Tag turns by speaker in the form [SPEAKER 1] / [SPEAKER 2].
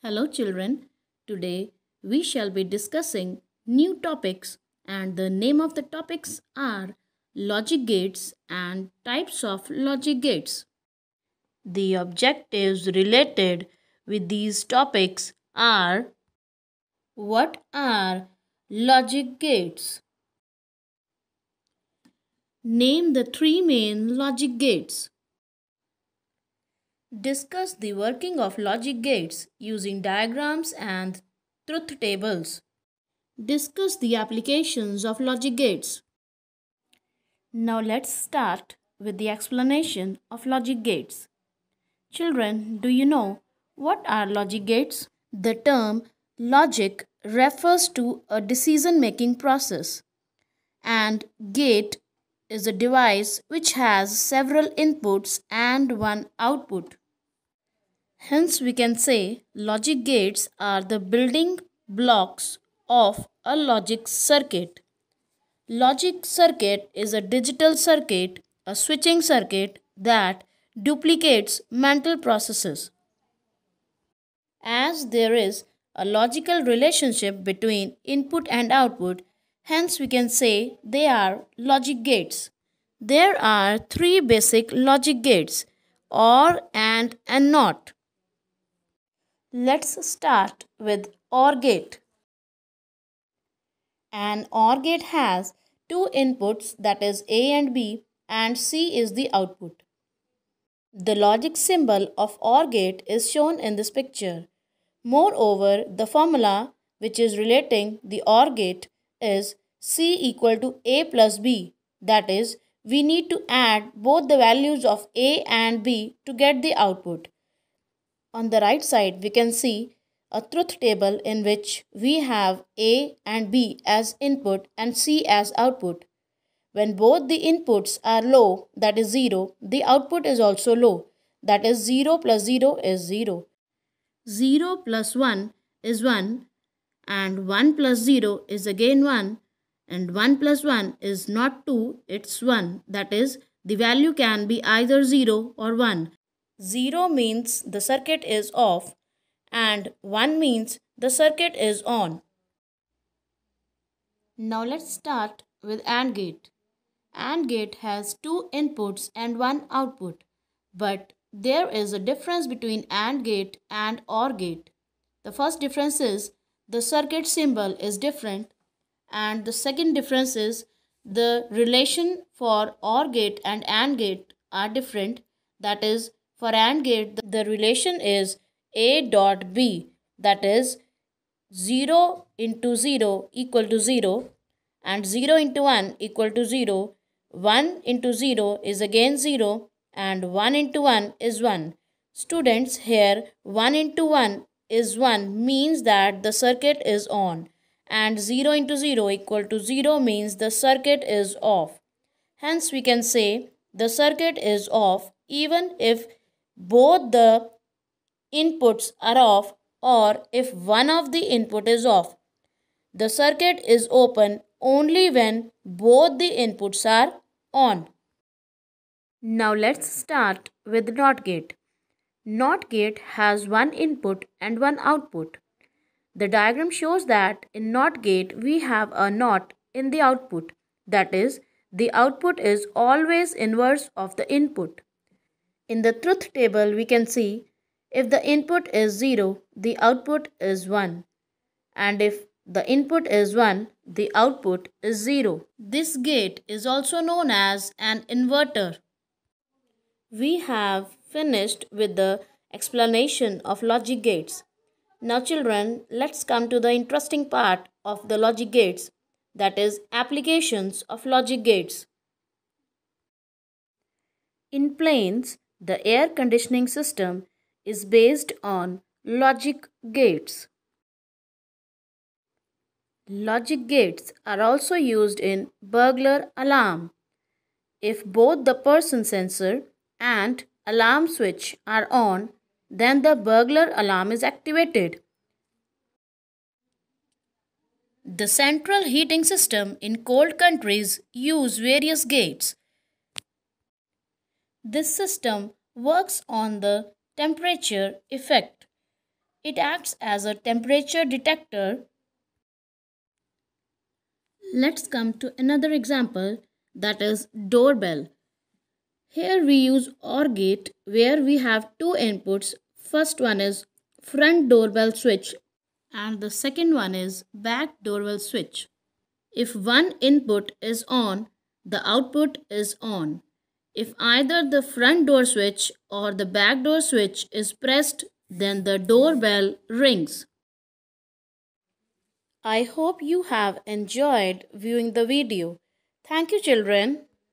[SPEAKER 1] Hello children, today we shall be discussing new topics and the name of the topics are logic gates and types of logic gates. The objectives related with these topics are: what are logic gates? Name the three main logic gates. Discuss the working of logic gates using diagrams and truth tables. Discuss the applications of logic gates. Now let's start with the explanation of logic gates. Children, do you know what are logic gates? The term logic refers to a decision-making process, and gate is a device which has several inputs and one output. Hence, we can say logic gates are the building blocks of a logic circuit. Logic circuit is a digital circuit, a switching circuit that duplicates mental processes. As there is a logical relationship between input and output, hence we can say they are logic gates. There are three basic logic gates: OR, AND NOT. Let's start with OR gate. An OR gate has two inputs, that is A and B, and C is the output. The logic symbol of OR gate is shown in this picture. Moreover, the formula which is relating the OR gate is C equal to A plus B. That is, we need to add both the values of A and B to get the output. On the right side, we can see a truth table in which we have A and B as input and C as output. When both the inputs are low, that is 0, the output is also low, that is 0 plus 0 is 0. 0 plus 1 is 1, and 1 plus 0 is again 1, and 1 plus 1 is not 2, it's 1, that is the value can be either 0 or 1. 0 means the circuit is off and 1 means the circuit is on. Now let's start with AND gate. AND gate has two inputs and one output, but there is a difference between AND gate and OR gate. The first difference is the circuit symbol is different, and the second difference is the relation for OR gate and AND gate are different. That is, for AND gate, the relation is A dot B, that is 0 into 0 equal to 0 and 0 into 1 equal to 0. 1 into 0 is again 0 and 1 into 1 is 1. Students, here 1 into 1 is 1 means that the circuit is on, and 0 into 0 equal to 0 means the circuit is off. Hence we can say the circuit is off even if both the inputs are off or if one of the input is off. The circuit is open only when both the inputs are on. Now let's start with NOT gate. NOT gate has one input and one output. The diagram shows that in NOT gate we have a NOT in the output. That is, the output is always inverse of the input. In the truth table we can see if the input is 0, the output is 1. And if the input is 1, the output is 0. This gate is also known as an inverter. We have finished with the explanation of logic gates. Now children, let's come to the interesting part of the logic gates, that is applications of logic gates. In planes, the air conditioning system is based on logic gates. Logic gates are also used in burglar alarm. If both the person sensor and alarm switch are on, then the burglar alarm is activated. The central heating system in cold countries use various gates. This system works on the temperature effect. It acts as a temperature detector. Let's come to another example, that is doorbell. Here we use OR gate where we have two inputs. First one is front doorbell switch and the second one is back doorbell switch. If one input is on, the output is on. If either the front door switch or the back door switch is pressed, then the doorbell rings. I hope you have enjoyed viewing the video. Thank you, children.